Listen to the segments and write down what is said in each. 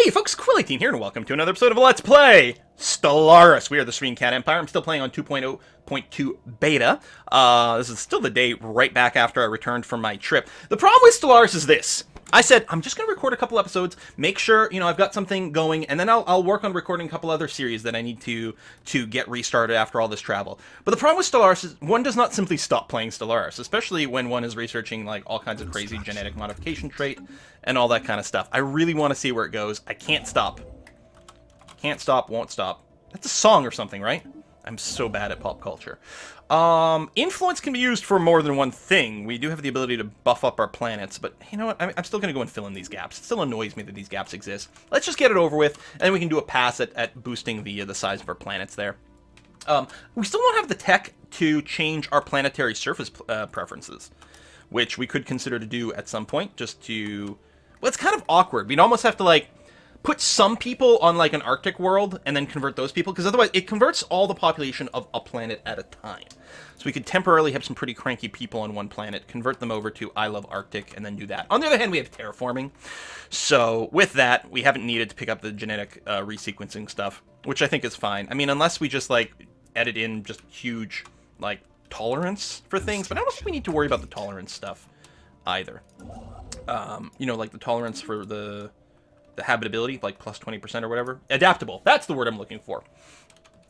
Hey folks, Quilly here, and welcome to another episode of Let's Play Stellaris. We are the Serene Cat Empire. I'm still playing on 2.0.2 beta. This is still the day right back after I returned from my trip. The problem with Stellaris is this. I said, I'm just going to record a couple episodes, make sure, I've got something going, and then I'll work on recording a couple other series that I need to get restarted after all this travel. But the problem with Stellaris is one does not simply stop playing Stellaris, especially when one is researching like all kinds of crazy genetic modification trait and all that kind of stuff. I really want to see where it goes. I can't stop. Can't stop, won't stop. That's a song or something, right? I'm so bad at pop culture. Influence can be used for more than one thing. We do have the ability to buff up our planets, but you know what? I'm still going to go and fill in these gaps. It still annoys me that these gaps exist. Let's just get it over with, and then we can do a pass at boosting the size of our planets there. We still don't have the tech to change our planetary surface preferences, which we could consider to do at some point, just to... Well, it's kind of awkward. We'd almost have to, like, put some people on, like, an Arctic world and then convert those people, because otherwise it converts all the population of a planet at a time. So we could temporarily have some pretty cranky people on one planet, convert them over to I Love Arctic, and then do that. On the other hand, we have terraforming. So with that, we haven't needed to pick up the genetic resequencing stuff, which I think is fine. I mean, unless we just, like, edit in just huge, like, tolerance for things, but I don't think we need to worry about the tolerance stuff either. Like the tolerance for the habitability, like plus 20% or whatever. Adaptable. That's the word I'm looking for.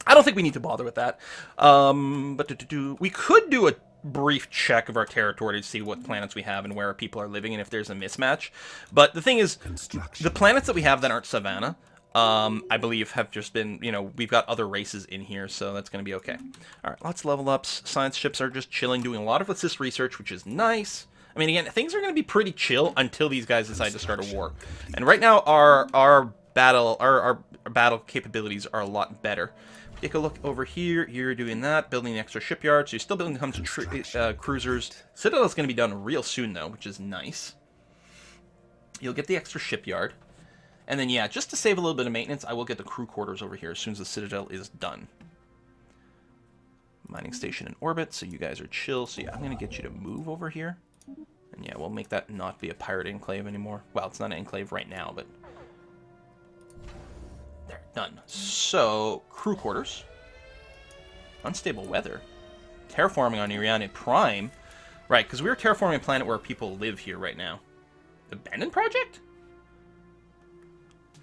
I don't think we need to bother with that. But we could do a brief check of our territory to see what planets we have and where our people are living and if there's a mismatch. But the thing is, the planets that we have that aren't savanna, I believe have just been, we've got other races in here, so that's going to be okay. All right, lots of level ups. Science ships are just chilling, doing a lot of assist research, which is nice. I mean, again, things are going to be pretty chill until these guys decide to start a war. And right now, our battle capabilities are a lot better. Take a look over here. You're doing that, building an extra shipyard. So you're still building a bunch of cruisers. Citadel's going to be done real soon, though, which is nice. You'll get the extra shipyard. And then, yeah, just to save a little bit of maintenance, I will get the crew quarters over here as soon as the Citadel is done. Mining station in orbit, so you guys are chill. So, yeah, I'm going to get you to move over here. And yeah, we'll make that not be a pirate enclave anymore. Well, it's not an enclave right now, but... There, done. So, crew quarters. Unstable weather. Terraforming on Iriane Prime. Right, because we were terraforming a planet where people live here right now. Abandoned project?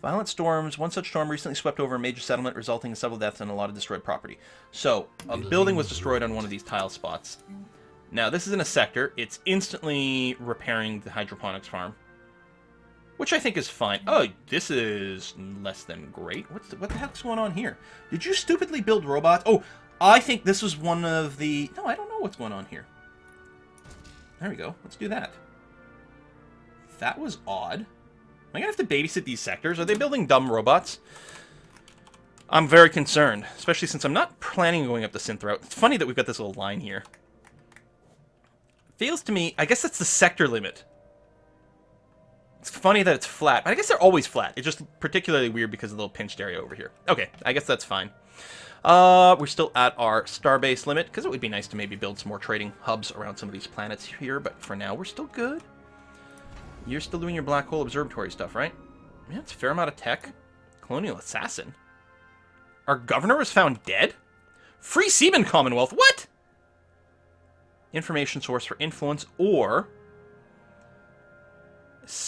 Violent storms. One such storm recently swept over a major settlement, resulting in several deaths and a lot of destroyed property. So, a building was destroyed on one of these tile spots. Now, this is in a sector. It's instantly repairing the hydroponics farm, which I think is fine. Oh, this is less than great. What the heck's going on here? Did you stupidly build robots? Oh, I think this was one of the... No, I don't know what's going on here. There we go. Let's do that. That was odd. Am I going to have to babysit these sectors? Are they building dumb robots? I'm very concerned, especially since I'm not planning on going up the synth route. It's funny that we've got this little line here. Feels to me, I guess that's the sector limit. It's funny that it's flat, but I guess they're always flat. It's just particularly weird because of the little pinched area over here. Okay, I guess that's fine. We're still at our starbase limit, because it would be nice to maybe build some more trading hubs around some of these planets here, but for now, we're still good. You're still doing your black hole observatory stuff, right? Yeah, it's a fair amount of tech. Colonial assassin. Our governor was found dead? Free Seaman Commonwealth, what? Information source for influence, or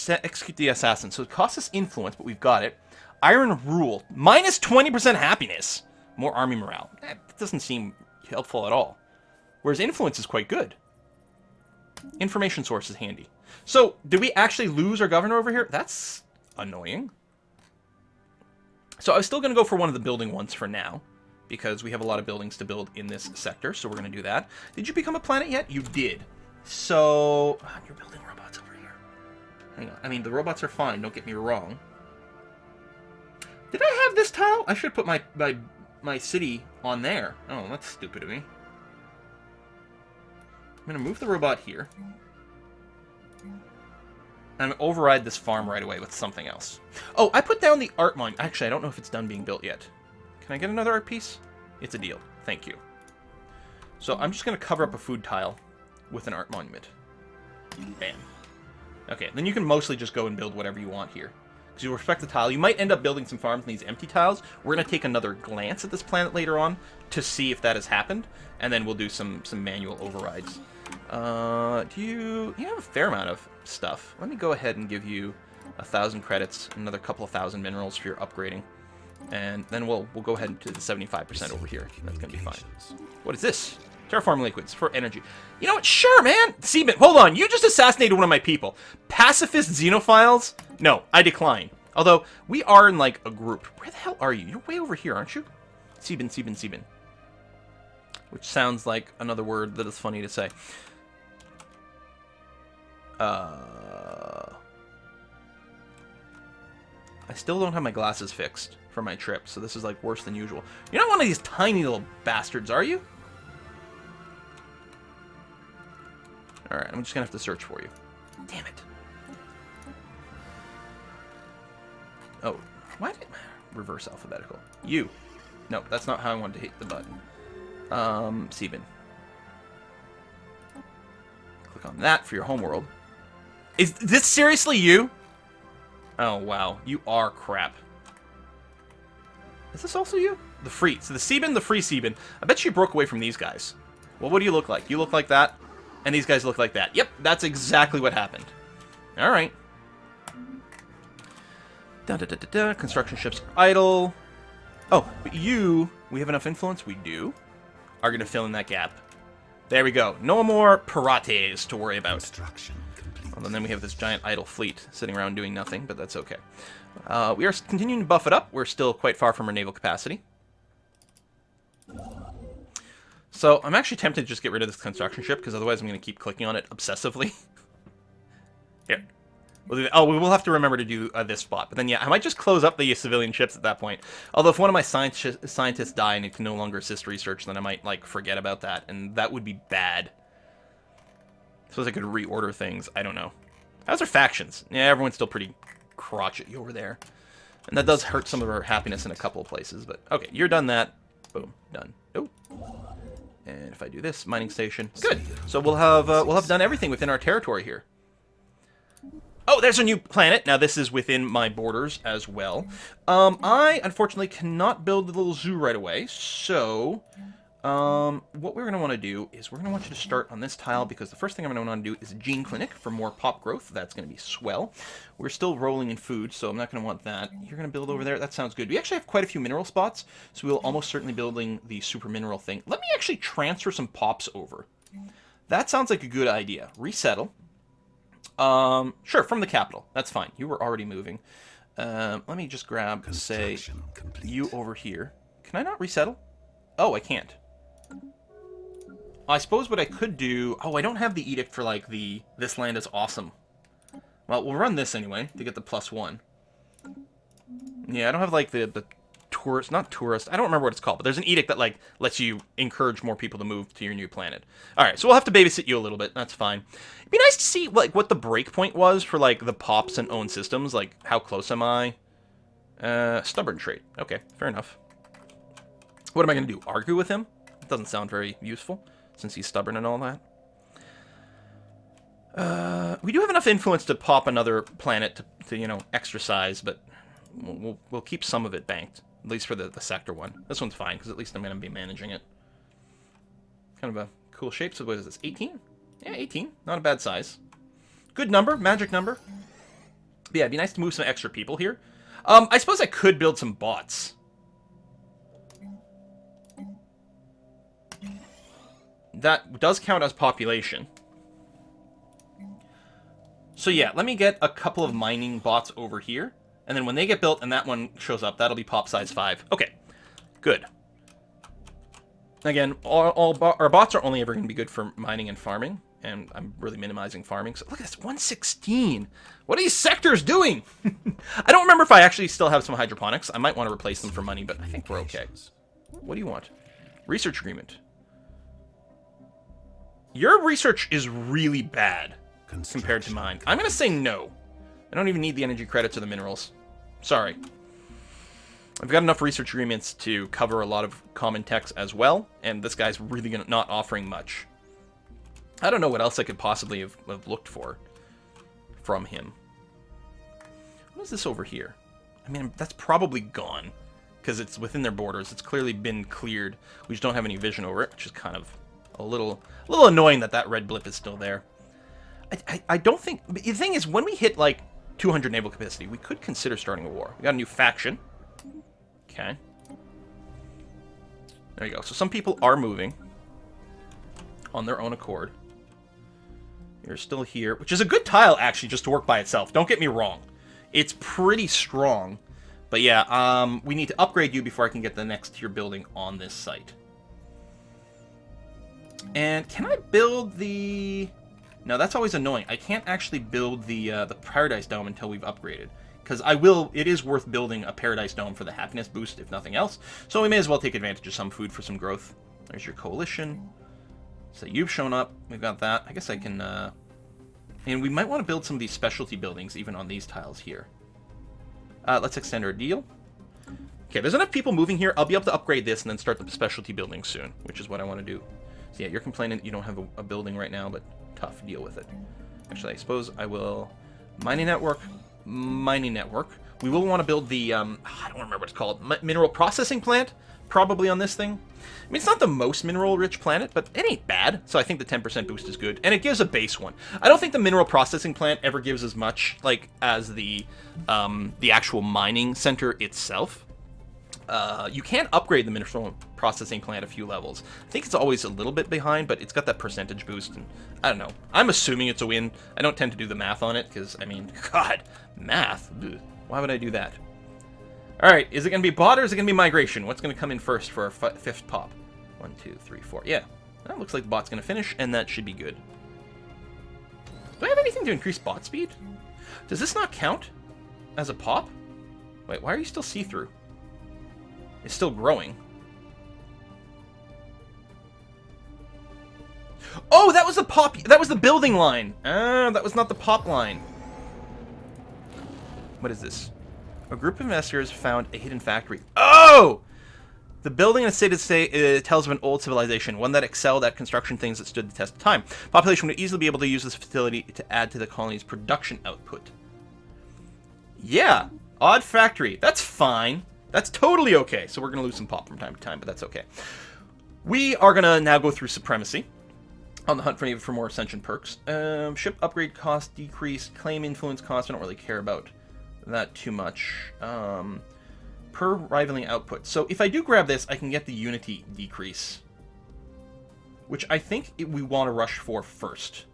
execute the assassin. So it costs us influence, but we've got it. Iron Rule. Minus 20% happiness. More army morale. That doesn't seem helpful at all. Whereas influence is quite good. Information source is handy. So, did we actually lose our governor over here? That's annoying. So I was still going to go for one of the building ones for now, because we have a lot of buildings to build in this sector, so we're going to do that. Did you become a planet yet? You did. So, you're building robots over here. Hang on. I mean, the robots are fine, don't get me wrong. Did I have this tile? I should put my city on there. Oh, that's stupid of me. I'm going to move the robot here. I'm going to override this farm right away with something else. Oh, I put down the art monument. Actually, I don't know if it's done being built yet. Can I get another art piece? It's a deal. Thank you. So I'm just going to cover up a food tile with an art monument. Bam. Okay, then you can mostly just go and build whatever you want here. because you respect the tile. You might end up building some farms in these empty tiles. We're going to take another glance at this planet later on to see if that has happened, and then we'll do some manual overrides. You have a fair amount of stuff. Let me go ahead and give you 1,000 credits, another couple of thousand minerals for your upgrading, and then we'll go ahead to the 75% over here. That's going to be fine. What is this? Terraform liquids for energy. You know what? Sure, man. Seaman, hold on. You just assassinated one of my people. Pacifist xenophiles? No, I decline. Although, we are in, like, a group. Where the hell are you? You're way over here, aren't you? Seaman. Which sounds like another word that is funny to say. I still don't have my glasses fixed for my trip, so this is, like, worse than usual. You're not one of these tiny little bastards, are you? Alright, I'm just gonna have to search for you. Damn it. Oh, why did... Reverse alphabetical. You. No, that's not how I wanted to hit the button. Seaman. Click on that for your homeworld. Is this seriously you? Oh, wow. You are crap. Is this also you? The free. So the Seaman, the free Seaman. I bet you broke away from these guys. Well, what do you look like? You look like that, and these guys look like that. Yep, that's exactly what happened. All right. Construction ships idle. Oh, but you, we have enough influence? We do. Are going to fill in that gap. There we go. No more pirates to worry about. Well, and then we have this giant idle fleet sitting around doing nothing, but that's okay. We are continuing to buff it up. We're still quite far from our naval capacity. So I'm actually tempted to just get rid of this construction ship, because otherwise I'm going to keep clicking on it obsessively. Here. We'll do that. Oh, we will have to remember to do this spot. But then, yeah, I might just close up the civilian ships at that point. Although if one of my scientists die and it can no longer assist research, then I might, like, forget about that. And that would be bad. Suppose I could reorder things. I don't know. How's our factions? Yeah, everyone's still pretty crotchety over there. And that does hurt some of our happiness in a couple of places. But, okay, you're done that. Boom. Done. Oh. And if I do this, mining station. Good. So we'll have done everything within our territory here. Oh, there's a new planet. Now, this is within my borders as well. I, unfortunately, cannot build the little zoo right away. So, what we're going to want to do is we're going to want you to start on this tile, because the first thing I'm going to want to do is a gene clinic for more pop growth. That's going to be swell. We're still rolling in food, so I'm not going to want that. You're going to build over there. That sounds good. We actually have quite a few mineral spots, so we'll almost certainly building the super mineral thing. Let me actually transfer some pops over. That sounds like a good idea. Resettle. Sure, from the capital. That's fine. You were already moving. Let me just grab, say, you over here. Can I not resettle? Oh, I can't. I suppose what I could do... Oh, I don't have the edict for, like, the this land is awesome. Well, we'll run this anyway to get the +1. Yeah, I don't have, like, the tourist... Not tourist. I don't remember what it's called, but there's an edict that, like, lets you encourage more people to move to your new planet. Alright, so we'll have to babysit you a little bit. That's fine. It'd be nice to see, like, what the breakpoint was for, like, the pops and own systems. Like, how close am I? Stubborn trait. Okay, fair enough. What am I going to do? Argue with him? It doesn't sound very useful, since he's stubborn and all that. We do have enough influence to pop another planet to you know, exercise, but we'll keep some of it banked. At least for the sector one. This one's fine, because at least I'm going to be managing it. Kind of a cool shape. So what is this, 18? Yeah, 18. Not a bad size. Good number. Magic number. But yeah, it'd be nice to move some extra people here. I suppose I could build some bots. That does count as population. So yeah, let me get a couple of mining bots over here. And then when they get built and that one shows up, that'll be pop size 5. Okay, good. Again, our bots are only ever going to be good for mining and farming. And I'm really minimizing farming. So look at this, 116. What are these sectors doing? I don't remember if I actually still have some hydroponics. I might want to replace them for money, but I think we're okay. What do you want? Research agreement. Your research is really bad compared to mine. I'm going to say no. I don't even need the energy credits or the minerals. Sorry. I've got enough research agreements to cover a lot of common techs as well, and this guy's really not offering much. I don't know what else I could possibly have looked for from him. What is this over here? I mean, that's probably gone, because it's within their borders. It's clearly been cleared. We just don't have any vision over it, which is kind of a little annoying that that red blip is still there. I don't think... The thing is, when we hit, like, 200 naval capacity, we could consider starting a war. We got a new faction. Okay. There you go. So some people are moving on their own accord. You're still here, which is a good tile, actually, just to work by itself. Don't get me wrong. It's pretty strong. But yeah, we need to upgrade you before I can get the next tier building on this site. And can I build the... No, that's always annoying. I can't actually build the Paradise Dome until we've upgraded. Because it is worth building a Paradise Dome for the happiness boost, if nothing else. So we may as well take advantage of some food for some growth. There's your coalition. So you've shown up. We've got that. I guess I can... And we might want to build some of these specialty buildings even on these tiles here. Let's extend our deal. Okay, there's enough people moving here. I'll be able to upgrade this and then start the specialty building soon, which is what I want to do. So yeah, you're complaining that you don't have a building right now, but tough. Deal with it. Actually, I suppose I will... Mining network. We will want to build the... I don't remember what it's called. Mineral processing plant, probably on this thing. I mean, it's not the most mineral-rich planet, but it ain't bad. So I think the 10% boost is good, and it gives a base one. I don't think the mineral processing plant ever gives as much, like, as the actual mining center itself. You can upgrade the mineral processing plant a few levels. I think it's always a little bit behind, but it's got that percentage boost, and I don't know. I'm assuming it's a win. I don't tend to do the math on it, because, I mean, God, math? Ugh. Why would I do that? Alright, is it going to be bot or is it going to be migration? What's going to come in first for our fifth pop? 1, 2, 3, 4. Yeah, that looks like the bot's going to finish, and that should be good. Do I have anything to increase bot speed? Does this not count as a pop? Wait, why are you still see-through? It's still growing. Oh, that was the pop. That was the building line. That was not the pop line. What is this? A group of investigators found a hidden factory. Oh! The building in a state tells of an old civilization, one that excelled at construction things that stood the test of time. Population would easily be able to use this facility to add to the colony's production output. Yeah, odd factory. That's fine. That's totally okay. So we're going to lose some pop from time to time, but that's okay. We are going to now go through supremacy. On the hunt for more ascension perks. Ship upgrade cost decrease. Claim influence cost. I don't really care about that too much. Per rivaling output. So if I do grab this, I can get the unity decrease, which I think we want to rush for first.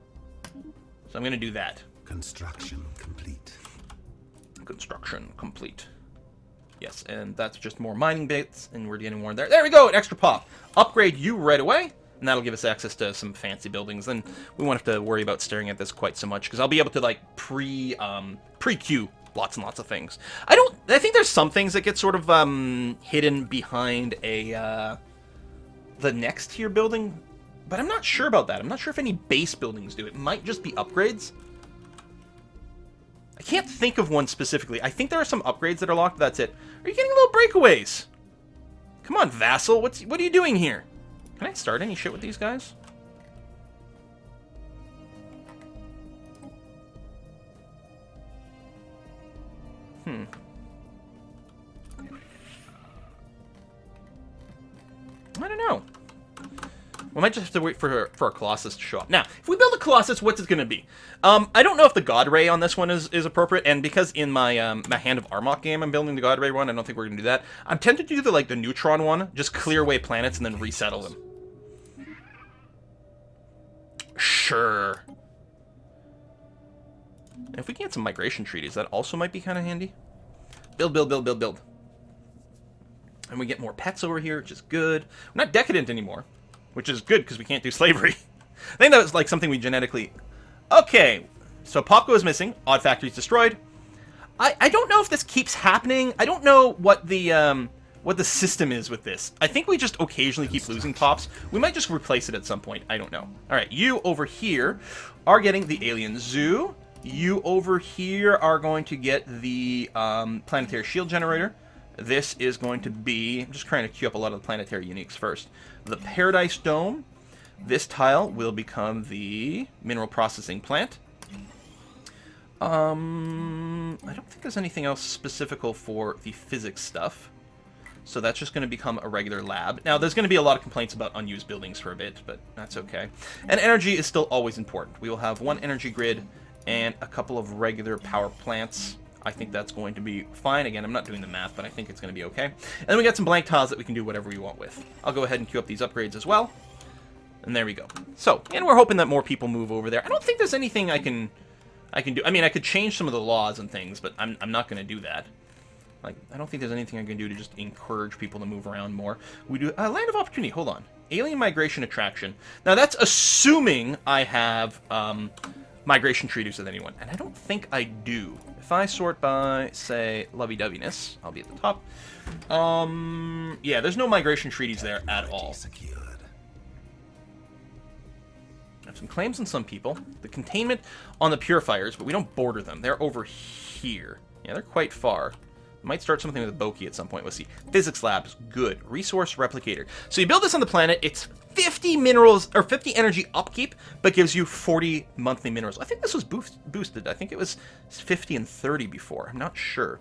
So I'm going to do that. Construction complete. Construction complete. Yes, and that's just more mining bits, and we're getting more there. There we go, an extra pop. Upgrade you right away, and that'll give us access to some fancy buildings. Then we won't have to worry about staring at this quite so much, because I'll be able to like pre-queue lots and lots of things. I think there's some things that get sort of hidden behind the next tier building, but I'm not sure about that. I'm not sure if any base buildings do. It might just be upgrades. I can't think of one specifically. I think there are some upgrades that are locked, but that's it. Are you getting little breakaways? Come on, vassal. What are you doing here? Can I start any shit with these guys? I don't know. We might just have to wait for our Colossus to show up. Now, if we build a Colossus, what's it going to be? I don't know if the God Ray on this one is appropriate, and because in my my Hand of Armok game I'm building the God Ray one, I don't think we're going to do that. I'm tempted to do the Neutron one, just clear away planets and then resettle them. Sure. If we can get some migration treaties, that also might be kind of handy. Build. And we get more pets over here, which is good. We're not decadent anymore, which is good because we can't do slavery. I think that was like something we genetically... Okay, so Popco is missing. Odd Factory is destroyed. I don't know if this keeps happening. I don't know what the system is with this. I think we just occasionally keep losing pops. We might just replace it at some point. I don't know. All right, you over here are getting the Alien Zoo. You over here are going to get the Planetary Shield Generator. This is going to be... I'm just trying to queue up a lot of the planetary uniques first. The Paradise Dome. This tile will become the Mineral Processing Plant. I don't think there's anything else specifical for the physics stuff. So that's just going to become a regular lab. Now, there's going to be a lot of complaints about unused buildings for a bit, but that's okay. And energy is still always important. We will have one energy grid and a couple of regular power plants. I think that's going to be fine. Again, I'm not doing the math, but I think it's going to be okay. And then we got some blank tiles that we can do whatever we want with. I'll go ahead and queue up these upgrades as well. And there we go. So, and we're hoping that more people move over there. I don't think there's anything I can do. I mean, I could change some of the laws and things, but I'm not going to do that. Like, I don't think there's anything I can do to just encourage people to move around more. We do land of opportunity. Hold on. Alien migration attraction. Now, that's assuming I have migration treaties with anyone, and I don't think I do. If I sort by, say, lovey-doveyness, I'll be at the top. Yeah, there's no migration treaties there at all. I have some claims on some people. The containment on the purifiers, but we don't border them. They're over here. Yeah, they're quite far. Might start something with a Boki at some point. Let's see. Physics labs, good. Resource replicator. So you build this on the planet. It's 50 minerals or 50 energy upkeep, but gives you 40 monthly minerals. I think this was boosted. I think it was 50 and 30 before. I'm not sure.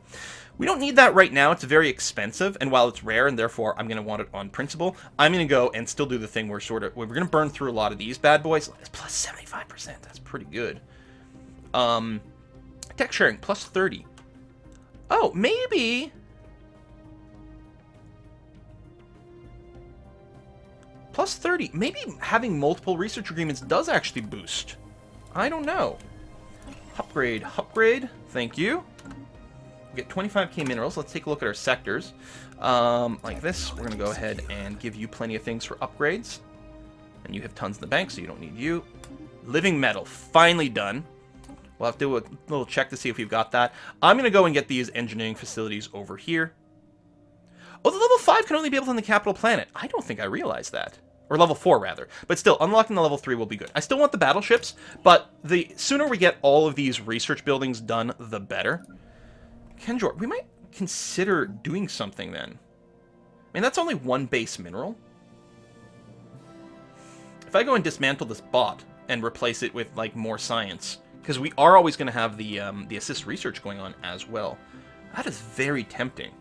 We don't need that right now. It's very expensive, and while it's rare, and therefore I'm going to want it on principle, I'm going to go and still do the thing where we're going to burn through a lot of these bad boys. It's plus 75%. That's pretty good. Tech sharing plus 30. Oh, maybe. Plus 30. Maybe having multiple research agreements does actually boost. I don't know. Upgrade. Upgrade. Thank you. We get 25k minerals. Let's take a look at our sectors. Like this, we're going to go ahead and give you plenty of things for upgrades. And you have tons in the bank, so you don't need you. Living metal. Finally done. We'll have to do a little check to see if we've got that. I'm going to go and get these engineering facilities over here. Oh, the level 5 can only be built on the capital planet. I don't think I realized that. Or level 4, rather. But still, unlocking the level 3 will be good. I still want the battleships, but the sooner we get all of these research buildings done, the better. Kenjor, we might consider doing something then. I mean, that's only one base mineral. If I go and dismantle this bot and replace it with, like, more science... Because we are always going to have the assist research going on as well. That is very tempting.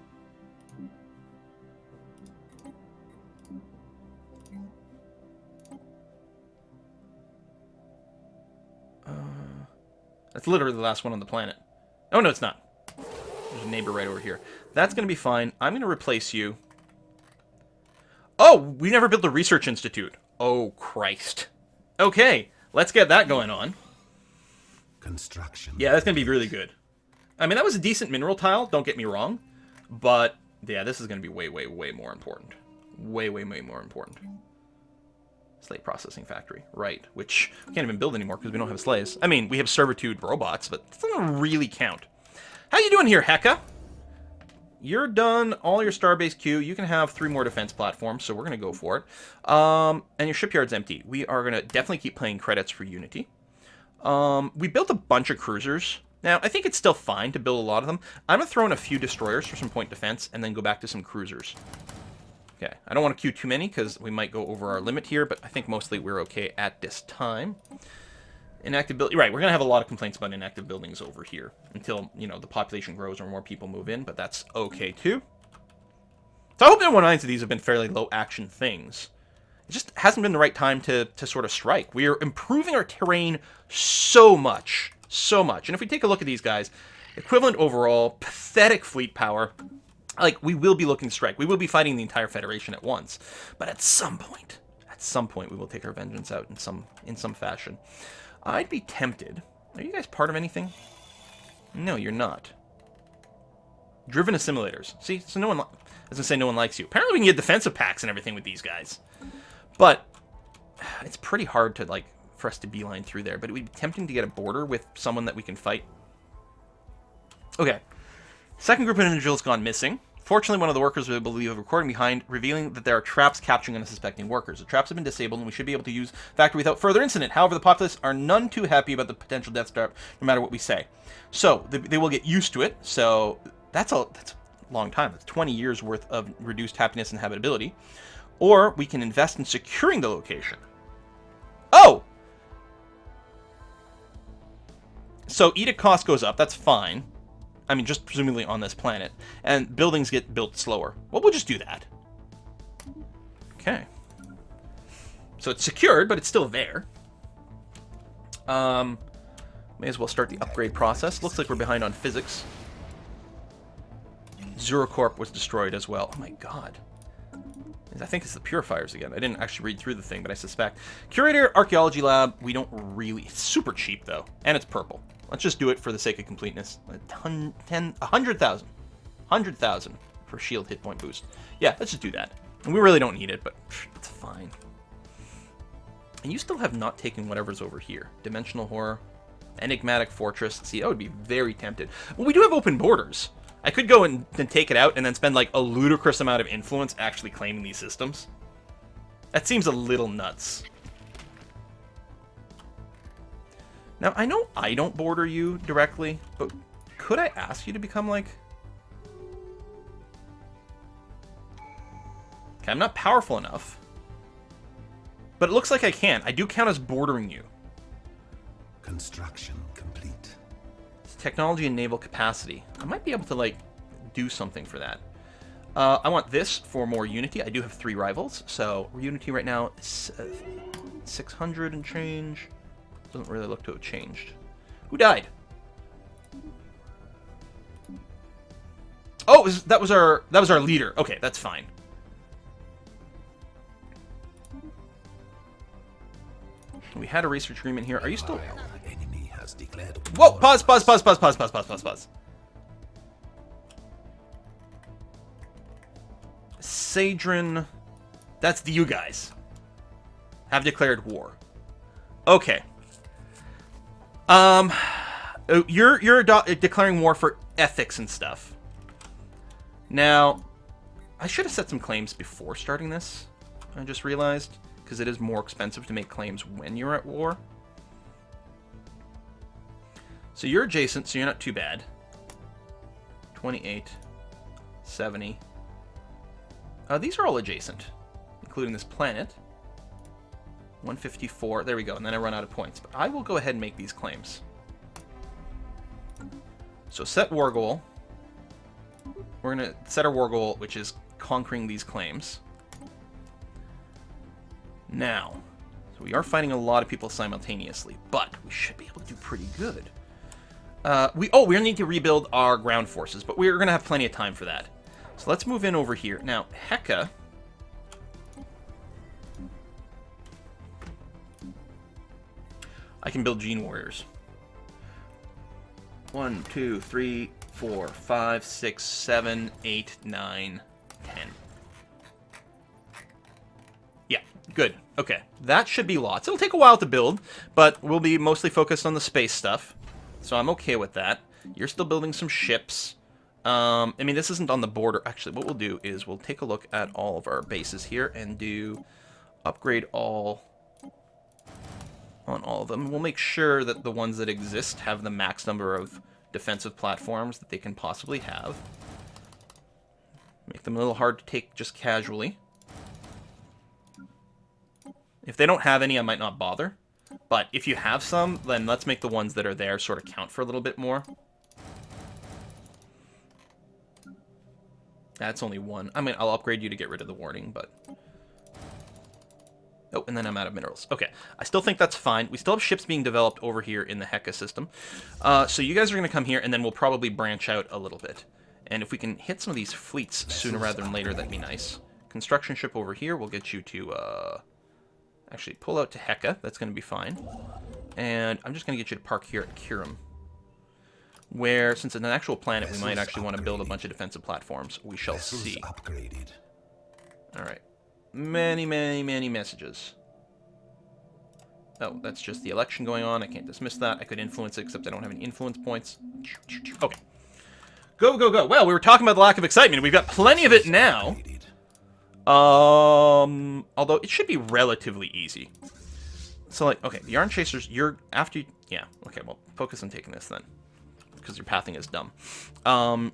That's literally the last one on the planet. Oh, no, it's not. There's a neighbor right over here. That's going to be fine. I'm going to replace you. Oh, we never built a research institute. Oh, Christ. Okay, let's get that going on. Construction. Yeah, that's going to be really good. I mean, that was a decent mineral tile, don't get me wrong. But, yeah, this is going to be way, way, way more important. Way, way, way more important. Slave processing factory, right. Which we can't even build anymore because we don't have slaves. I mean, we have servitude robots, but it doesn't really count. How you doing here, Heka? You're done all your star-based queue. You can have 3 more defense platforms, so we're going to go for it. And your shipyard's empty. We are going to definitely keep playing credits for Unity. We built a bunch of cruisers. Now, I think it's still fine to build a lot of them. I'm going to throw in a few destroyers for some point defense and then go back to some cruisers. Okay, I don't want to queue too many because we might go over our limit here, but I think mostly we're okay at this time. Inactive building, right, we're going to have a lot of complaints about inactive buildings over here until, you know, the population grows or more people move in, but that's okay too. So I hope that 1/9 of these have been fairly low action things. It just hasn't been the right time to sort of strike. We are improving our terrain so much. So much. And if we take a look at these guys, equivalent overall, pathetic fleet power, like, we will be looking to strike. We will be fighting the entire Federation at once. But at some point, we will take our vengeance out in some fashion. I'd be tempted. Are you guys part of anything? No, you're not. Driven assimilators. See, so no one... I was going to say no one likes you. Apparently we can get defensive packs and everything with these guys. But it's pretty hard to, like, for us to beeline through there. But it would be tempting to get a border with someone that we can fight. Okay. Second group of individuals gone missing. Fortunately, one of the workers was able to leave a recording behind, revealing that there are traps capturing unsuspecting workers. The traps have been disabled, and we should be able to use the factory without further incident. However, the populace are none too happy about the potential death trap, no matter what we say. So, they will get used to it. So, that's a long time. That's 20 years worth of reduced happiness and habitability. Or, we can invest in securing the location. Oh! So edict cost goes up. That's fine. I mean, just presumably on this planet. And buildings get built slower. Well, we'll just do that. Okay. So it's secured, but it's still there. May as well start the upgrade process. Looks like we're behind on physics. Zuracorp was destroyed as well. Oh my god. I think it's the purifiers again. I didn't actually read through the thing, but I suspect. Curator Archaeology Lab, we don't really... It's super cheap, though. And it's purple. Let's just do it for the sake of completeness. 100,000. 100,000 for shield hit point boost. Yeah, let's just do that. And we really don't need it, but it's fine. And you still have not taken whatever's over here. Dimensional Horror. Enigmatic Fortress. See, I would be very tempted. Well, we do have open borders. I could go and take it out and then spend like a ludicrous amount of influence actually claiming these systems. That seems a little nuts. Now, I know I don't border you directly, but could I ask you to become like... Okay, I'm not powerful enough. But it looks like I can. I do count as bordering you. Construction complete. Technology and naval capacity. I might be able to, like, do something for that. I want this for more Unity. I do have 3 rivals, so Unity right now is 600 and change. Doesn't really look to have changed. Who died? Oh, that was our leader. Okay, that's fine. We had a research agreement here. Are you still... Enemy has declared Whoa! Pause. Sadrin... That's you guys. Have declared war. Okay. You're declaring war for ethics and stuff. Now, I should have set some claims before starting this. I just realized, because it is more expensive to make claims when you're at war. So you're adjacent, so you're not too bad. 28, 70. These are all adjacent, including this planet. 154. There we go, and then I run out of points. But I will go ahead and make these claims. So set war goal. We're going to set our war goal, which is conquering these claims. Now, so we are fighting a lot of people simultaneously, but we should be able to do pretty good. We need to rebuild our ground forces, but we're going to have plenty of time for that. So let's move in over here. Now, Heka... I can build Gene Warriors. 1, 2, 3, 4, 5, 6, 7, 8, 9, 10. Yeah, good. Okay, that should be lots. It'll take a while to build, but we'll be mostly focused on the space stuff. So I'm okay with that. You're still building some ships. I mean, this isn't on the border. Actually, what we'll do is we'll take a look at all of our bases here and do upgrade all on all of them. We'll make sure that the ones that exist have the max number of defensive platforms that they can possibly have. Make them a little hard to take just casually. If they don't have any, I might not bother. But if you have some, then let's make the ones that are there sort of count for a little bit more. That's only one. I mean, I'll upgrade you to get rid of the warning, but... Oh, and then I'm out of minerals. Okay, I still think that's fine. We still have ships being developed over here in the Heka system. So you guys are going to come here, and then we'll probably branch out a little bit. And if we can hit some of these fleets sooner rather than later, that'd be nice. Construction ship over here will get you to... actually, pull out to Heka. That's going to be fine. And I'm just going to get you to park here at Kirim, where, since it's an actual planet, we might actually want to build a bunch of defensive platforms. We shall see. Upgraded. All right. Many, many, many messages. Oh, that's just the election going on. I can't dismiss that. I could influence it, except I don't have any influence points. Okay. Go, go, go. Well, we were talking about the lack of excitement. We've got plenty of it now. Although it should be relatively easy. So, like, okay, the Yarn Chasers, you're after... Yeah, okay, well, focus on taking this then, because your pathing is dumb.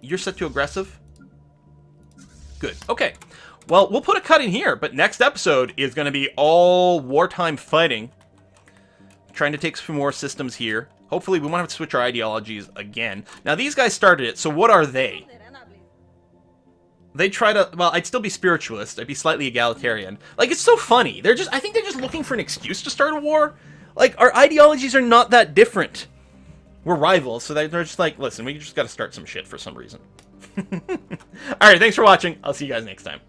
You're set to aggressive. Good. Okay. Well, we'll put a cut in here, but next episode is going to be all wartime fighting. Trying to take some more systems here. Hopefully, we won't have to switch our ideologies again. Now, these guys started it, so what are they? They try to... Well, I'd still be spiritualist. I'd be slightly egalitarian. Like, it's so funny. I think they're just looking for an excuse to start a war. Like, our ideologies are not that different. We're rivals, so they're just like, listen, we just gotta start some shit for some reason. Alright, thanks for watching. I'll see you guys next time.